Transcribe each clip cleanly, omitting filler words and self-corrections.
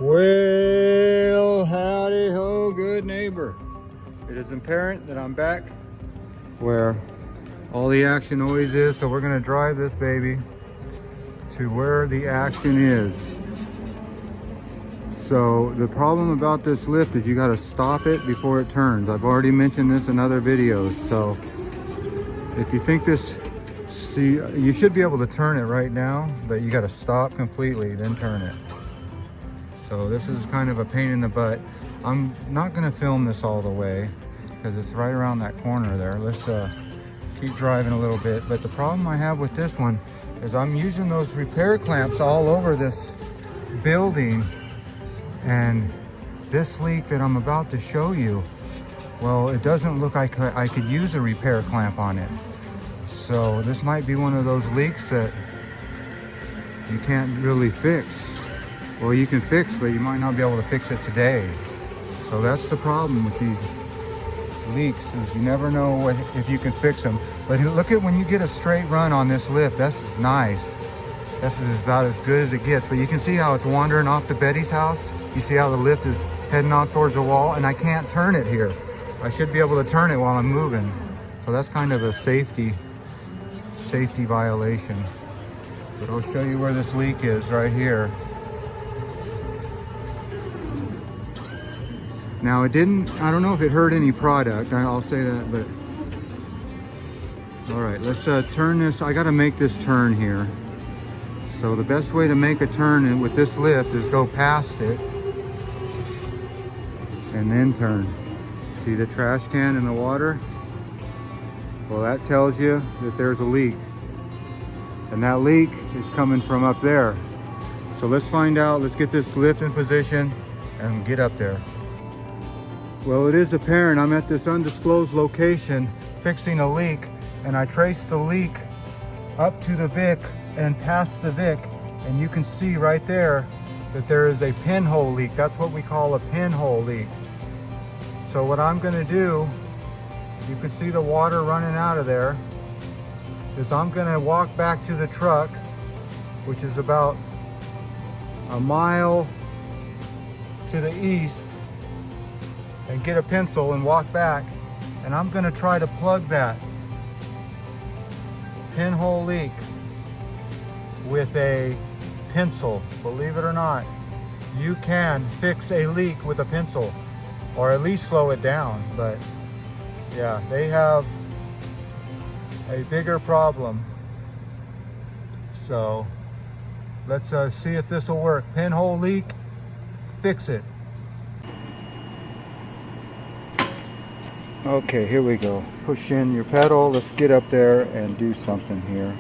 Well, howdy ho, good neighbor. It is apparent that I'm back where all the action always is, so we're gonna drive this baby to where the action is. So the problem about this lift is you gotta stop it before it turns. I've already mentioned this in other videos, so if you think this, see, you should be able to turn it right now, but you gotta stop completely, then turn it. So this is kind of a pain in the butt. I'm not gonna film this all the way because it's right around that corner there. Let's keep driving a little bit. But the problem I have with this one is I'm using those repair clamps all over this building, and this leak that I'm about to show you, well, it doesn't look like I could use a repair clamp on it. So this might be one of those leaks that you can't really fix. Well, you can fix, but you might not be able to fix it today. So that's the problem with these leaks, is you never know if you can fix them. But look at when you get a straight run on this lift, that's nice. This is about as good as it gets. But you can see how it's wandering off to Betty's house. You see how the lift is heading on towards the wall, and I can't turn it here. I should be able to turn it while I'm moving. So that's kind of a safety violation. But I'll show you where this leak is right here. Now it didn't, I don't know if it hurt any product, I'll say that, but. All right, let's turn this. I gotta make this turn here. So the best way to make a turn with this lift is go past it and then turn. See the trash can in the water? Well, that tells you that there's a leak. And that leak is coming from up there. So let's find out, let's get this lift in position and get up there. Well, it is apparent I'm at this undisclosed location fixing a leak, and I traced the leak up to the Vic and past the Vic, and you can see right there that there is a pinhole leak. That's what we call a pinhole leak. So what I'm gonna do, you can see the water running out of there, is I'm gonna walk back to the truck, which is about a mile to the east, and get a pencil and walk back, and I'm gonna try to plug that pinhole leak with a pencil. Believe it or not, you can fix a leak with a pencil, or at least slow it down. But yeah, they have a bigger problem. So let's see if this will work. Pinhole leak, fix it. Okay, here we go. Push in your pedal. Let's get up there and do something here.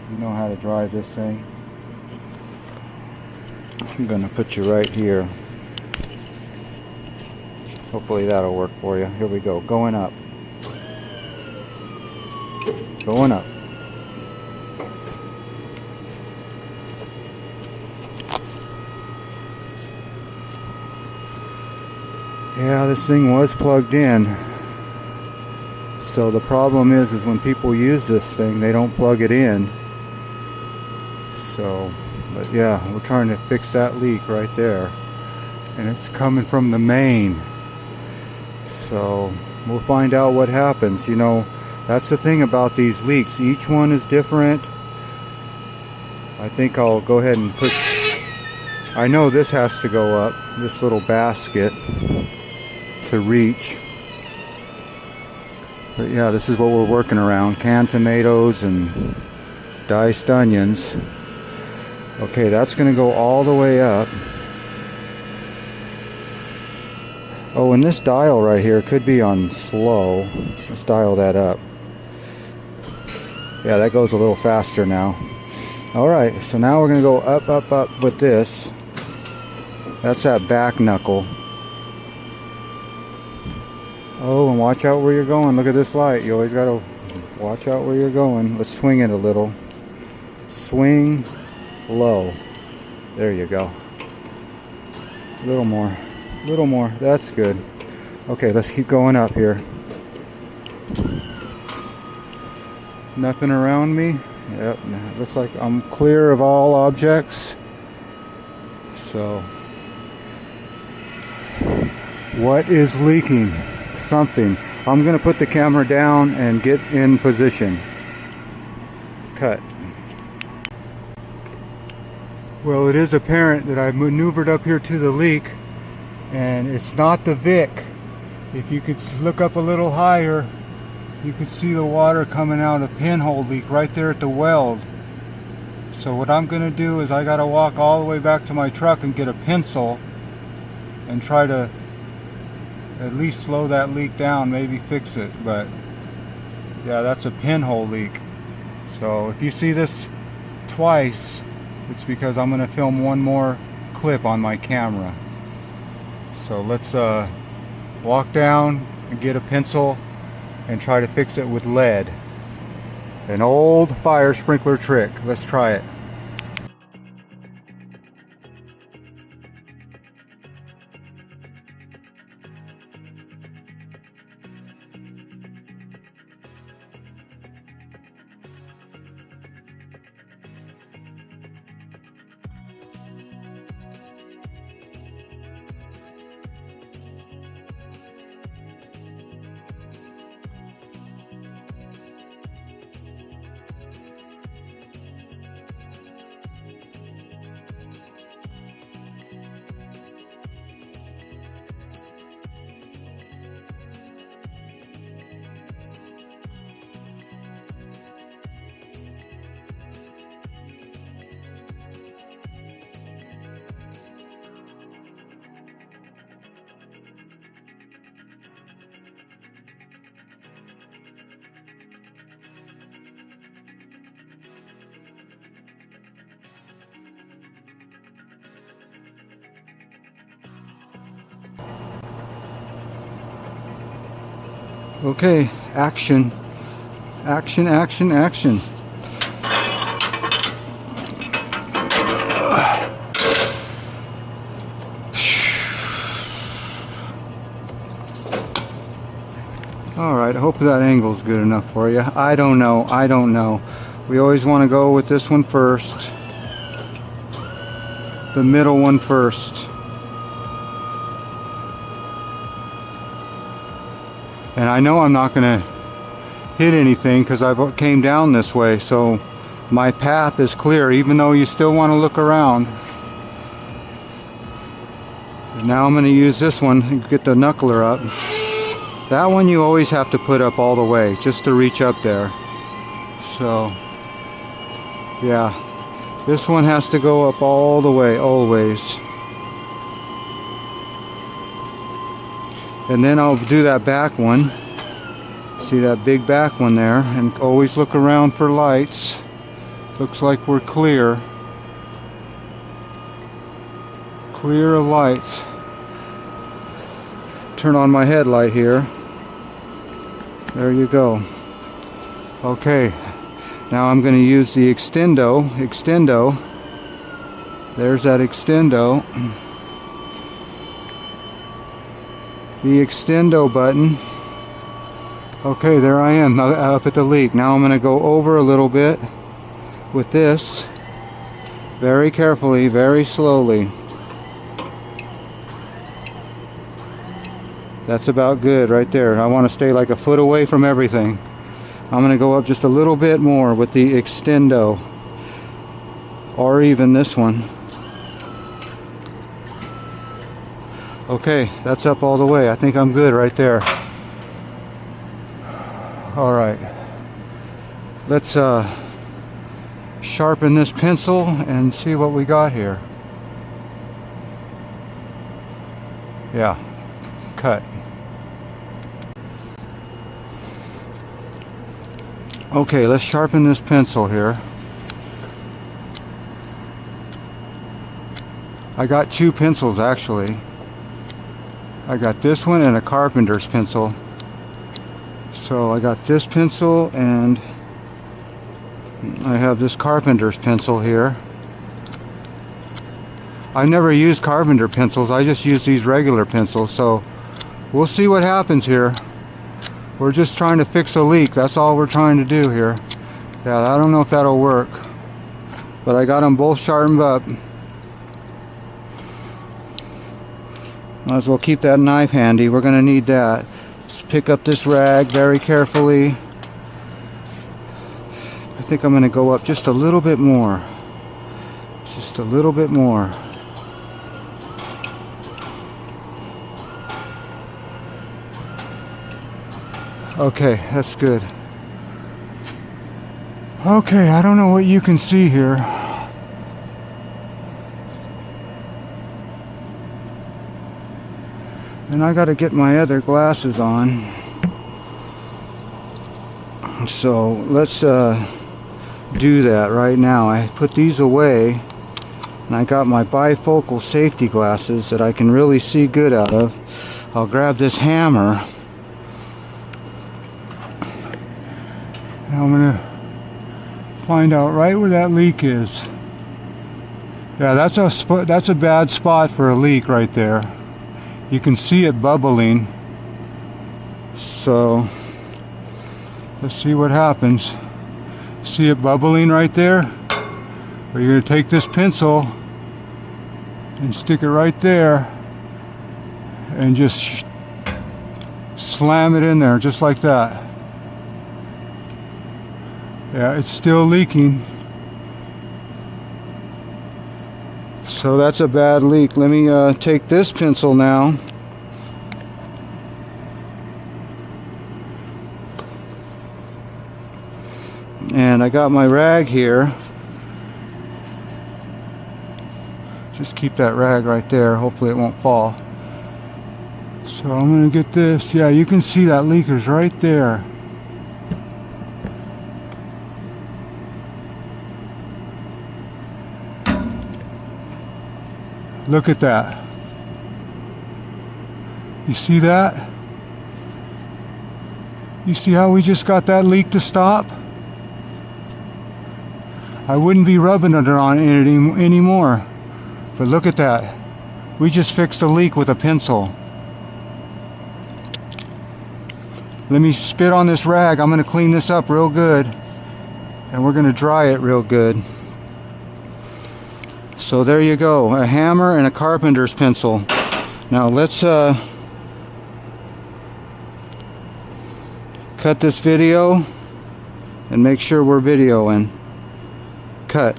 You know how to drive this thing. I'm gonna put you right here. Hopefully that'll work for you. Here we go. Going up. Going up. Yeah, this thing was plugged in. So the problem is when people use this thing, they don't plug it in. So, but yeah, we're trying to fix that leak right there. And it's coming from the main. So we'll find out what happens. You know, that's the thing about these leaks. Each one is different. I think I'll go ahead and push. I know this has to go up, this little basket, to reach. But yeah, this is what we're working around. Canned tomatoes and diced onions. Okay, that's gonna go all the way up. Oh, and this dial right here could be on slow. Let's dial that up. Yeah, that goes a little faster now. All right, so now we're gonna go up, up, up with this. That's that back knuckle. Oh, and watch out where you're going. Look at this light. You always gotta watch out where you're going. Let's swing it a little. Swing low. There you go. A little more. A little more. That's good. Okay, let's keep going up here. Nothing around me. Yep, looks like I'm clear of all objects. So, what is leaking? Something. I'm going to put the camera down and get in position. Cut. Well, it is apparent that I've maneuvered up here to the leak, and it's not the Vic. If you could look up a little higher, you could see the water coming out of pinhole leak right there at the weld. So what I'm going to do is I got to walk all the way back to my truck and get a pencil and try to at least slow that leak down, maybe fix it. But yeah, that's a pinhole leak. So if you see this twice, it's because I'm going to film one more clip on my camera. So let's walk down and get a pencil and try to fix it with lead. An old fire sprinkler trick. Let's try it. Okay, action. Action, action, action. Alright, I hope that angle's good enough for you. I don't know. We always want to go with this one first. The middle one first. And I know I'm not going to hit anything because I came down this way, so my path is clear, even though you still want to look around. And now I'm going to use this one and get the knuckler up. That one you always have to put up all the way just to reach up there. So yeah, this one has to go up all the way, always. And then I'll do that back one. See that big back one there, and always look around for lights. Looks like we're clear. Clear of lights. Turn on my headlight here. There you go. Okay, now I'm going to use the extendo. There's that extendo. The extendo button. Okay, there I am up at the leak. Now I'm going to go over a little bit with this, very carefully, very slowly. That's about good right there. I want to stay like a foot away from everything. I'm going to go up just a little bit more with the extendo, or even this one. Okay, that's up all the way. I think I'm good right there. All right, let's sharpen this pencil and see what we got here. Yeah, cut. Okay, let's sharpen this pencil here. I got two pencils actually. I got this one and a carpenter's pencil. So I got this pencil and I have this carpenter's pencil here. I've never used carpenter pencils, I just use these regular pencils, so we'll see what happens here. We're just trying to fix a leak, that's all we're trying to do here. Yeah, I don't know if that'll work, but I got them both sharpened up. Might as well keep that knife handy. We're going to need that. Just pick up this rag very carefully. I think I'm going to go up just a little bit more. Just a little bit more. Okay, that's good. Okay, I don't know what you can see here. And I got to get my other glasses on. So let's do that right now. I put these away, and I got my bifocal safety glasses that I can really see good out of. I'll grab this hammer. And I'm gonna find out right where that leak is. Yeah, that's a bad spot for a leak right there. You can see it bubbling. So let's see what happens. See it bubbling right there? But you're going to take this pencil and stick it right there and just slam it in there just like that. Yeah, it's still leaking. So that's a bad leak. Let me take this pencil now. And I got my rag here. Just keep that rag right there. Hopefully it won't fall. So I'm going to get this. Yeah, you can see that leak is right there. Look at that. You see that? You see how we just got that leak to stop? I wouldn't be rubbing it on it anymore. But look at that. We just fixed a leak with a pencil. Let me spit on this rag. I'm going to clean this up real good. And we're going to dry it real good. So there you go, a hammer and a carpenter's pencil. Now let's cut this video and make sure we're videoing. Cut.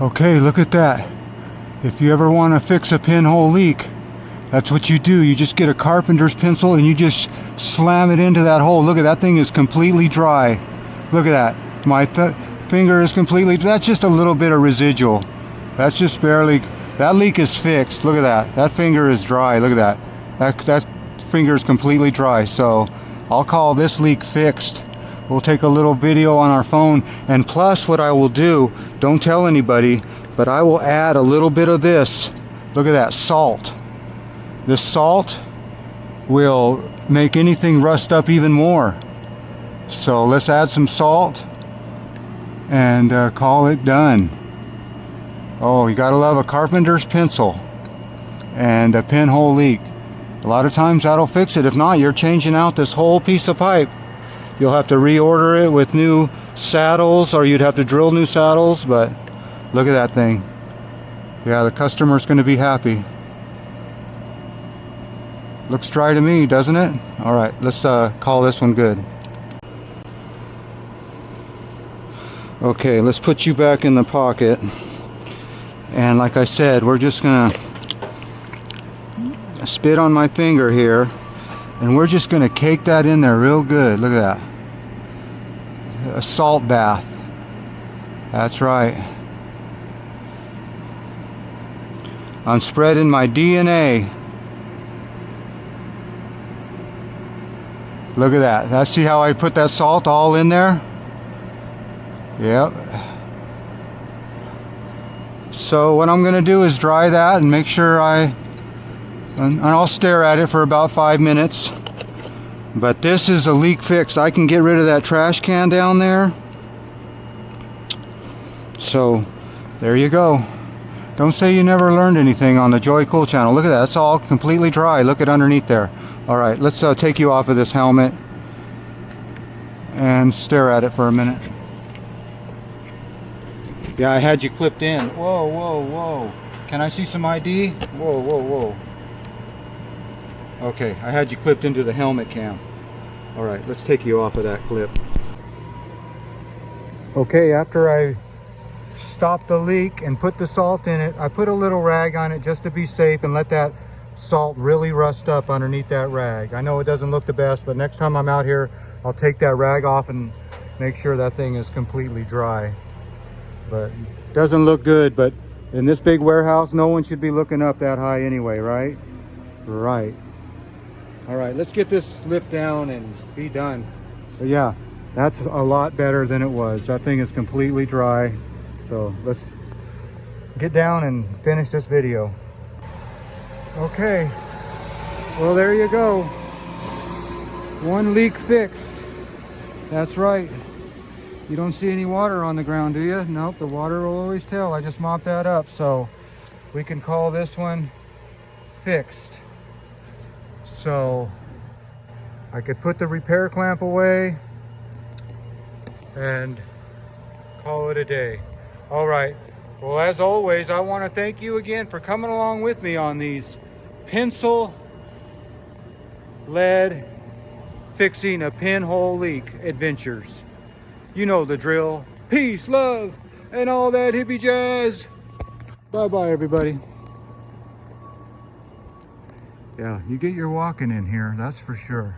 Okay, look at that. If you ever want to fix a pinhole leak, that's what you do. You just get a carpenter's pencil and you just slam it into that hole. Look at that thing is completely dry. Look at that. My finger is completely, that's just a little bit of residual. That's just barely, that leak is fixed. Look at that. That finger is dry. Look at that. That finger is completely dry. So I'll call this leak fixed. We'll take a little video on our phone. And plus what I will do, don't tell anybody, but I will add a little bit of this. Look at that, salt. This salt will make anything rust up even more. So let's add some salt and call it done. Oh, you gotta love a carpenter's pencil and a pinhole leak. A lot of times that'll fix it. If not, you're changing out this whole piece of pipe. You'll have to reorder it with new saddles, or you'd have to drill new saddles, but look at that thing. Yeah, the customer's gonna be happy. Looks dry to me, doesn't it? All right, let's call this one good. Okay, let's put you back in the pocket. And like I said, we're just gonna spit on my finger here, and we're just gonna cake that in there real good. Look at that. A salt bath. That's right. I'm spreading my DNA. Look at that. See how I put that salt all in there? Yep. So what I'm going to do is dry that and make sure and I'll stare at it for about 5 minutes. But this is a leak fix. I can get rid of that trash can down there. So there you go. Don't say you never learned anything on the Joey Cool channel. Look at that. It's all completely dry. Look at underneath there. All right, let's take you off of this helmet and stare at it for a minute. Yeah, I had you clipped in. Whoa, whoa, whoa. Can I see some ID? Whoa, whoa, whoa. Okay, I had you clipped into the helmet cam. All right, let's take you off of that clip. Okay, after I stopped the leak and put the salt in it, I put a little rag on it just to be safe and let that salt really rust up underneath that rag. I know it doesn't look the best, but next time I'm out here, I'll take that rag off and make sure that thing is completely dry. But it doesn't look good, but in this big warehouse, no one should be looking up that high anyway, right? Right. All right, let's get this lift down and be done. But yeah, that's a lot better than it was. That thing is completely dry. So let's get down and finish this video. Okay, well, there you go. One leak fixed. That's right. You don't see any water on the ground, do you? Nope, the water will always tell. I just mopped that up, so we can call this one fixed. So I could put the repair clamp away and call it a day. All right, well, as always, I want to thank you again for coming along with me on these pencil lead fixing a pinhole leak adventures. You know the drill. Peace, love, and all that hippie jazz. Bye-bye, everybody. Yeah, you get your walking in here, that's for sure.